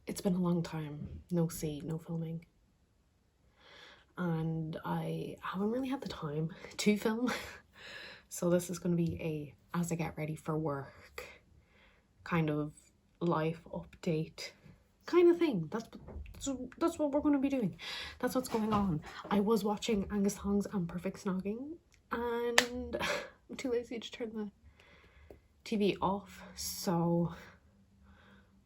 It's been a long time, no filming, and I haven't really had the time to film. So this is going to be a as I get ready for work kind of life update kind of thing. That's what we're going to be doing. That's what's going on. I was watching Angus Thongs and Perfect Snogging, and I'm too lazy to turn the TV off, so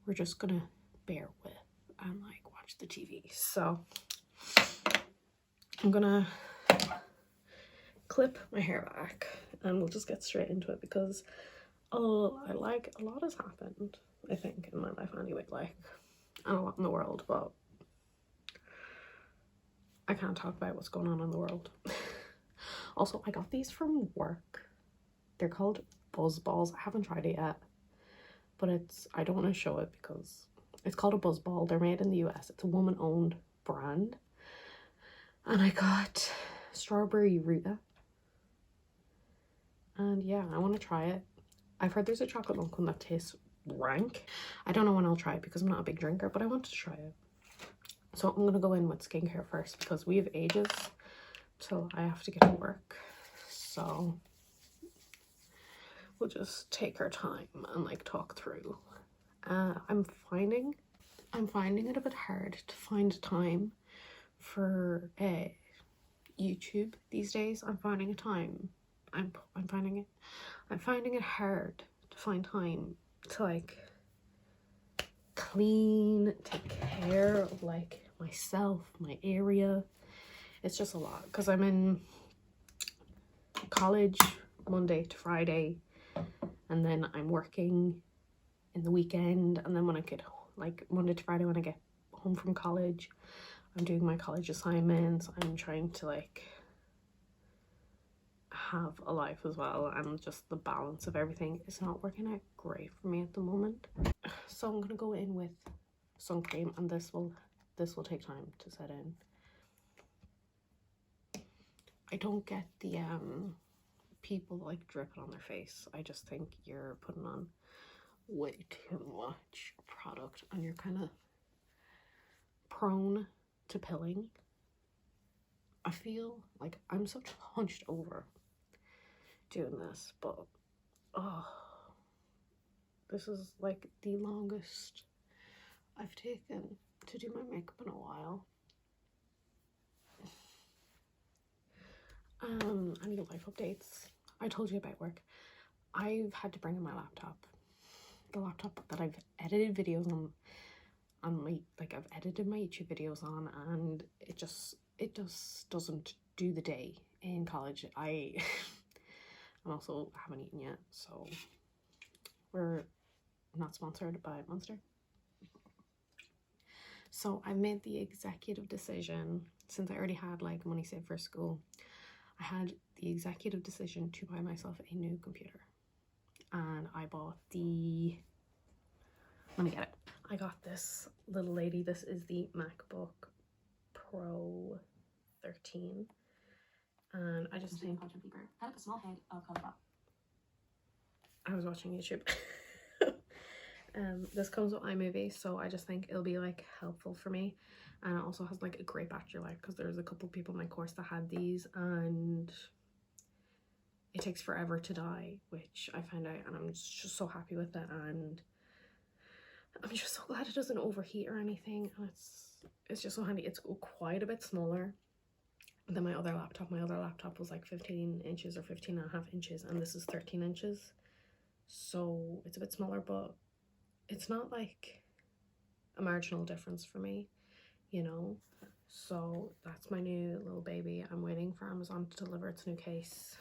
we're just gonna bear with and like watch the TV. So I'm gonna clip my hair back and we'll just get straight into it, because a lot has happened, I think, in my life anyway, like, and a lot in the world, but I can't talk about what's going on in the world. Also, I got these from work. They're called Buzz Balls. I haven't tried it yet, but I don't want to show it because it's called a Buzz Ball. They're made in the US. It's a woman-owned brand. And I got strawberry Rita. And yeah, I want to try it. I've heard there's a chocolate milk one that tastes rank. I don't know when I'll try it because I'm not a big drinker, but I want to try it. So I'm going to go in with skincare first because we have ages till I have to get to work. So we'll just take our time and like talk through. I'm finding it a bit hard to find time for YouTube these days. I'm finding it hard to find time to like clean, take care of like myself, my area. It's just a lot because I'm in college Monday to Friday, and then I'm working in the weekend, and then when I get like Monday to Friday when I get home from college, I'm doing my college assignments. I'm trying to like have a life as well, and just the balance of everything is not working out great for me at the moment. So I'm gonna go in with sun cream, and this will take time to set in. I don't get the people like dripping on their face. I just think you're putting on way too much product and you're kind of prone to pilling. I feel like I'm so hunched over doing this, but oh, this is like the longest I've taken to do my makeup in a while. Any life updates? I told you about work. I've had to bring in my laptop, the laptop that I've edited videos on my, like, I've edited my YouTube videos on, and it just doesn't do the day in college. I also haven't eaten yet, so we're not sponsored by Monster. So I made the executive decision, since I already had like money saved for school, I had the executive decision to buy myself a new computer. And I bought the, let me get it. I got this little lady. This is the MacBook Pro 13. And I just think I have a small head of color. I was watching YouTube. This comes with iMovie, so I just think it'll be like helpful for me, and it also has like a great battery life because there's a couple people in my course that had these and it takes forever to die, which I found out, and I'm just so happy with it, and I'm just so glad it doesn't overheat or anything, and it's just so handy. It's quite a bit smaller than my other laptop. My other laptop was like 15 inches or 15.5 inches, and this is 13 inches, so it's a bit smaller, but it's not like a marginal difference for me, you know. So that's my new little baby. I'm waiting for Amazon to deliver its new case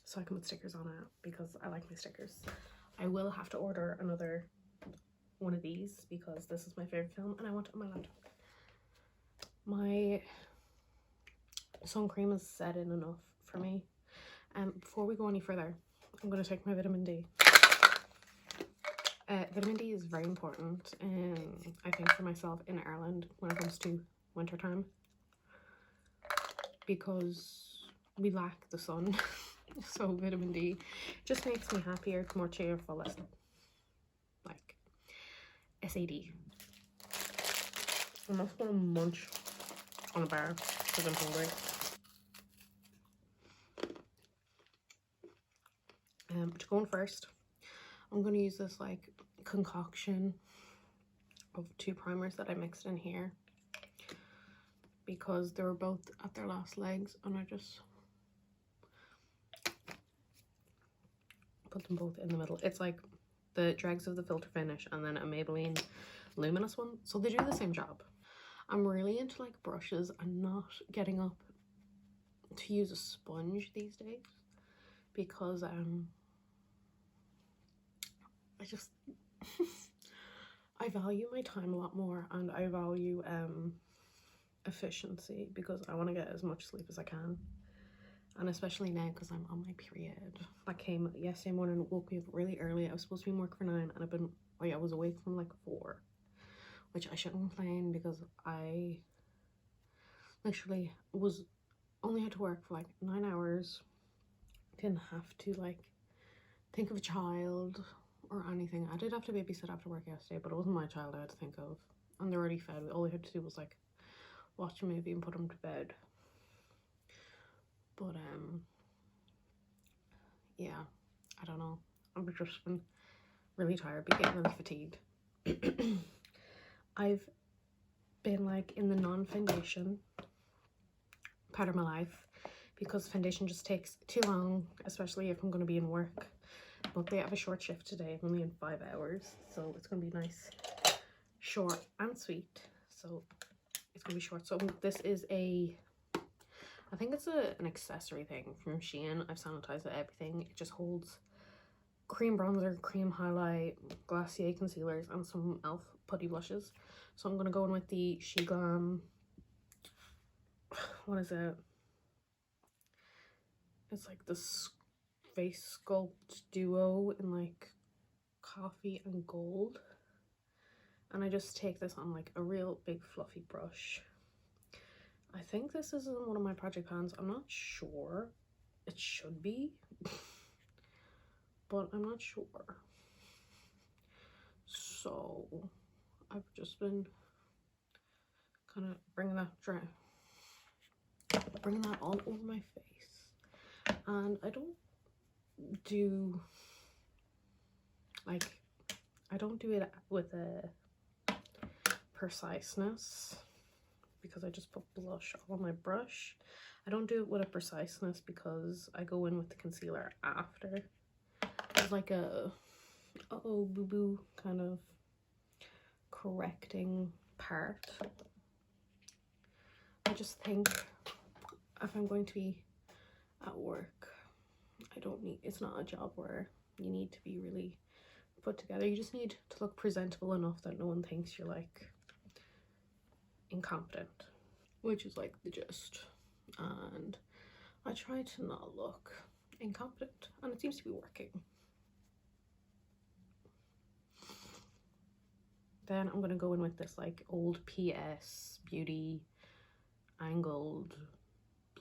so I can put stickers on it because I like my stickers. I will have to order another one of these because this is my favorite film and I want it on my laptop. My sun cream is set in enough for me. Before we go any further, I'm going to take my vitamin D. Vitamin D is very important, I think, for myself in Ireland when it comes to winter time, because we lack the sun. So vitamin D just makes me happier, more cheerful, like SAD. I'm also gonna munch on a bar because I'm hungry. To go in first, I'm gonna use this like concoction of 2 primers that I mixed in here because they were both at their last legs, and I just put them both in the middle. It's like the dregs of the Filter Finish and then a Maybelline luminous one, so they do the same job. I'm really into like brushes and not getting up to use a sponge these days because I just I value my time a lot more, and I value efficiency because I want to get as much sleep as I can, and especially now because I'm on my period. That came yesterday morning, woke me up really early. I was supposed to be in work for 9 and I've been I was awake from like 4, which I shouldn't complain because I literally was only had to work for like 9 hours. Didn't have to like think of a child or anything. I did have to babysit after work yesterday, but it wasn't my child I had to think of, and they're already fed. All I had to do was like watch a movie and put them to bed. But yeah, I don't know, I've just been really tired, been getting really fatigued. I've been like in the non-foundation part of my life because foundation just takes too long, especially if I'm going to be in work. But they have a short shift today, I'm only in 5 hours, so it's going to be nice, short and sweet. So it's going to be short. So this is a, I think it's an accessory thing from Shein. I've sanitized everything. It just holds cream bronzer, cream highlight, Glacier concealers, and some e.l.f. putty blushes. So I'm going to go in with the She Glam, what is it? It's like this face sculpt duo in like coffee and gold, and I just take this on like a real big fluffy brush. I think this is in one of my project pans. I'm not sure. It should be, but I'm not sure. So I've just been kind of bringing that all over my face, and I don't do like, I don't do it with a preciseness because I just put blush all on my brush. I don't do it with a preciseness because I go in with the concealer after. It's like a uh-oh boo-boo kind of correcting part. I just think if I'm going to be at work, I don't need, it's not a job where you need to be really put together. You just need to look presentable enough that no one thinks you're like incompetent, which is like the gist. And I try to not look incompetent, and it seems to be working. Then I'm gonna go in with this like old PS Beauty angled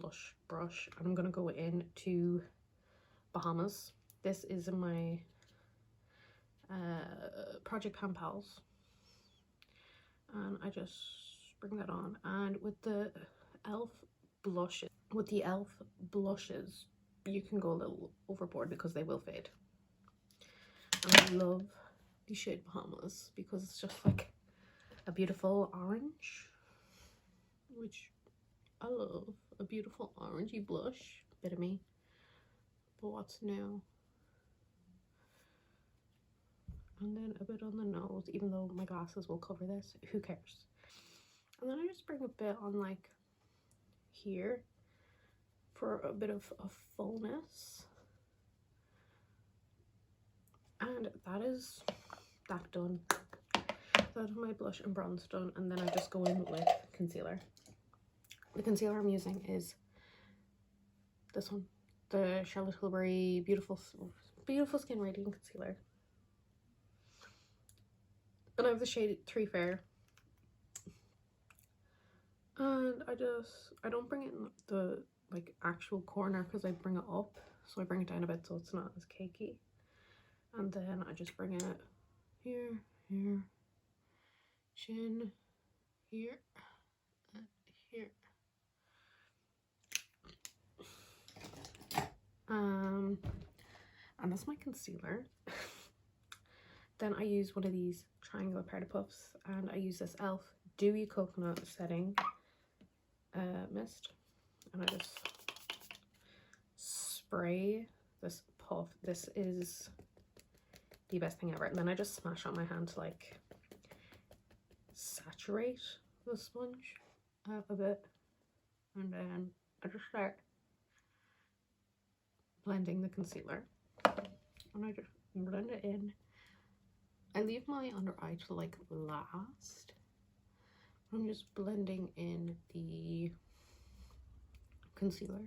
blush brush, and I'm gonna go in to Bahamas. This is in my Project Pan Pals, and I just bring that on. And with the e.l.f. blushes, you can go a little overboard because they will fade. And I love the shade Bahamas because it's just like a beautiful orange, which I love. A beautiful orangey blush, bit of me. But what's new? And then a bit on the nose, even though my glasses will cover this, who cares? And then I just bring a bit on like here for a bit of a fullness. And that is that done. That is my blush and bronze done, and then I just go in with concealer. The concealer I'm using is this one, the Charlotte Tilbury Beautiful Skin Radiant Concealer. And I have the shade 3 Fair. And I don't bring it in the like actual corner because I bring it up, so I bring it down a bit so it's not as cakey. And then I just bring it here, here, chin here and here. And that's my concealer. Then I use one of these triangular powder puffs, and I use this e.l.f. Dewy Coconut Setting Mist, and I just spray this puff. This is the best thing ever. And then I just smash on my hand to like saturate the sponge a bit, and then I just start blending the concealer, and I just blend it in. I leave my under eye to like last. I'm just blending in the concealer.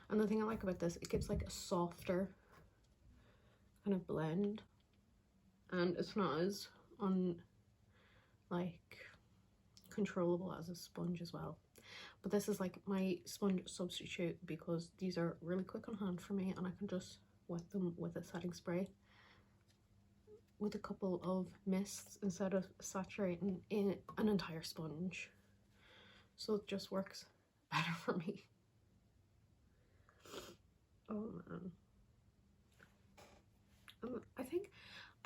And the thing I like about this, it gives like a softer kind of blend, and it's not as controllable as a sponge as well. But this is like my sponge substitute because these are really quick on hand for me, and I can just wet them with a setting spray with a couple of mists instead of saturating in an entire sponge. So it just works better for me. Oh man. I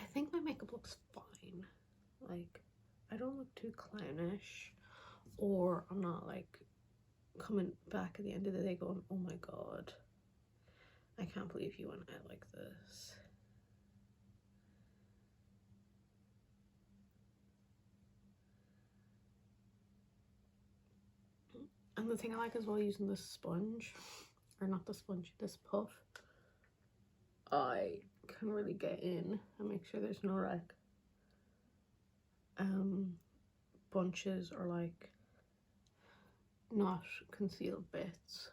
think my makeup looks fine. Like, I don't look too clownish, or I'm not like coming back at the end of the day going, oh my god, I can't believe you went out like this. And the thing I like as well using this sponge, or not the sponge, this puff, I can really get in and make sure there's no like bunches or like not concealed bits,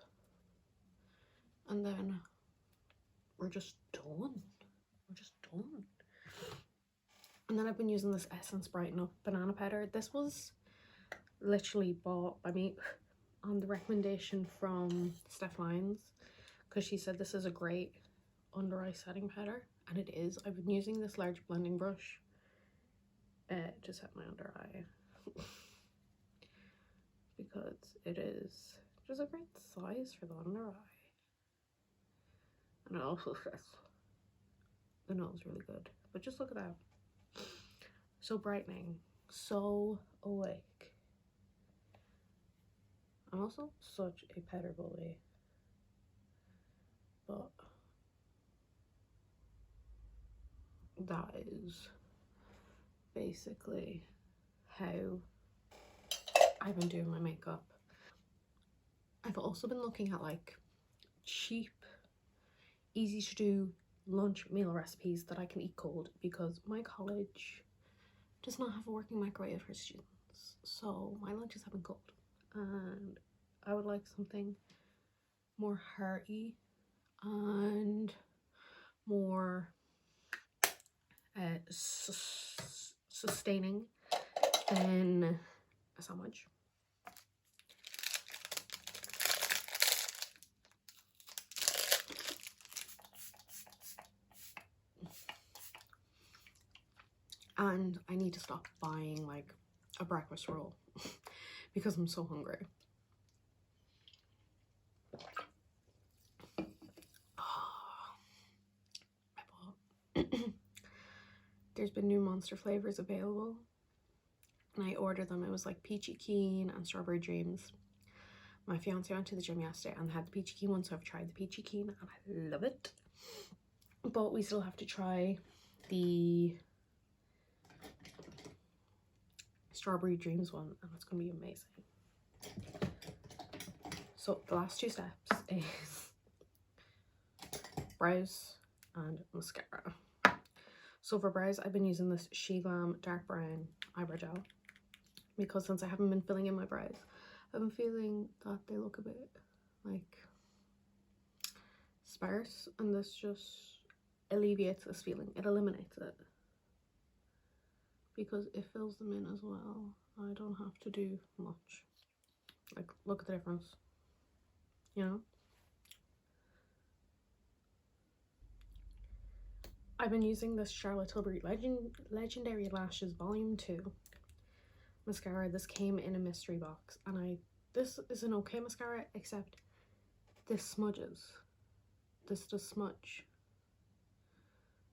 and then we're just done. And then I've been using this Essence Brighten Up banana powder. This was literally bought by me on the recommendation from Steph Lyons, because she said this is a great under eye setting powder, and it is. I've been using this large blending brush to set my under eye because it is just a great size for the under eye, and it also sets the nose really good. But just look at that, so brightening, so awake. I'm also such a powder bully, but that is basically how I've been doing my makeup. I've also been looking at like cheap, easy to do lunch meal recipes that I can eat cold, because my college does not have a working microwave for students, so my lunches have been cold, and I would like something more hearty and more sustaining than a sandwich. And I need to stop buying like a breakfast roll because I'm so hungry. There's been new Monster flavors available, and I ordered them. It was like Peachy Keen and Strawberry Dreams. My fiance went to the gym yesterday and had the Peachy Keen one, so I've tried the Peachy Keen and I love it. But we still have to try the Strawberry Dreams one, and it's gonna be amazing. So the last two steps is brows and mascara. So for brows, I've been using this She Glam Dark Brown Eyebrow Gel, because since I haven't been filling in my brows, I've been feeling that they look a bit like sparse, and this just alleviates this feeling. It eliminates it because it fills them in as well. I don't have to do much. Like, look at the difference, you know? I've been using this Charlotte Tilbury Legendary Lashes Volume 2 mascara. This came in a mystery box, and this is an okay mascara, except this smudges. This does smudge.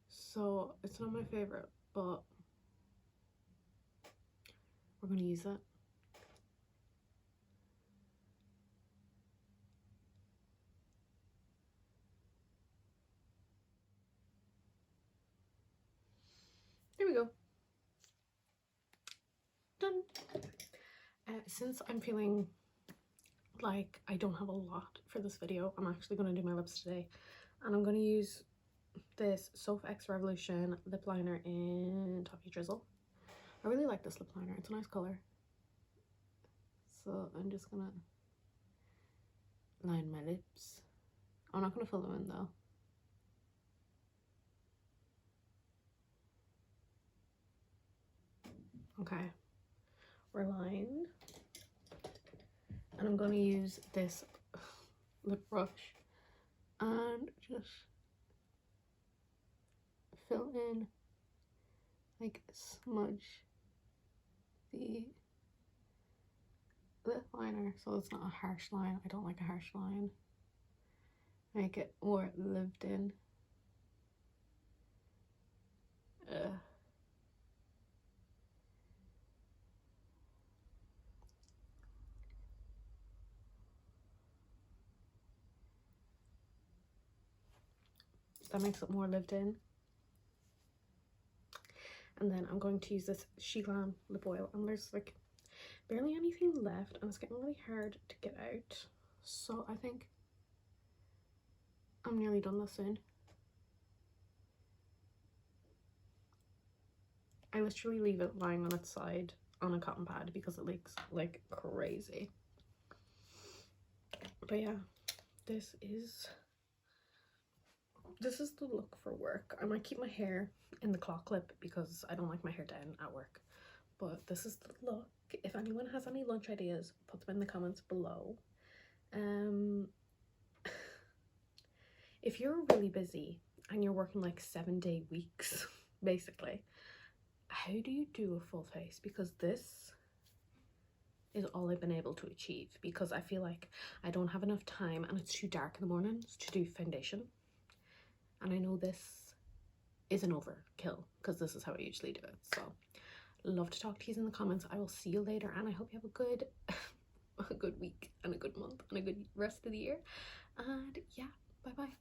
So it's not my favorite, but we're gonna use it. There we go. Done. Since I'm feeling like I don't have a lot for this video, I'm actually going to do my lips today, and I'm going to use this Soph X Revolution lip liner in Toffee Drizzle. I really like this lip liner. It's a nice color. So I'm just going to line my lips. I'm not going to fill them in though. Okay, we're lined. And I'm going to use this lip brush and just fill in, like, smudge the lip liner so it's not a harsh line. I don't like a harsh line. Make it more lived in. That makes it more lived in. And then I'm going to use this She Glam lip oil, and there's like barely anything left, and it's getting really hard to get out. So I think I'm nearly done this soon. I literally leave it lying on its side on a cotton pad because it leaks like crazy. But yeah, this is the look for work. I might keep my hair in the claw clip because I don't like my hair down at work. But this is the look. If anyone has any lunch ideas, put them in the comments below. If you're really busy and you're working like 7-day weeks, basically, how do you do a full face? Because this is all I've been able to achieve, because I feel like I don't have enough time and it's too dark in the mornings to do foundation. And I know this is an overkill because this is how I usually do it. So love to talk to you in the comments. I will see you later, and I hope you have a good week and a good month and a good rest of the year. And yeah, bye bye.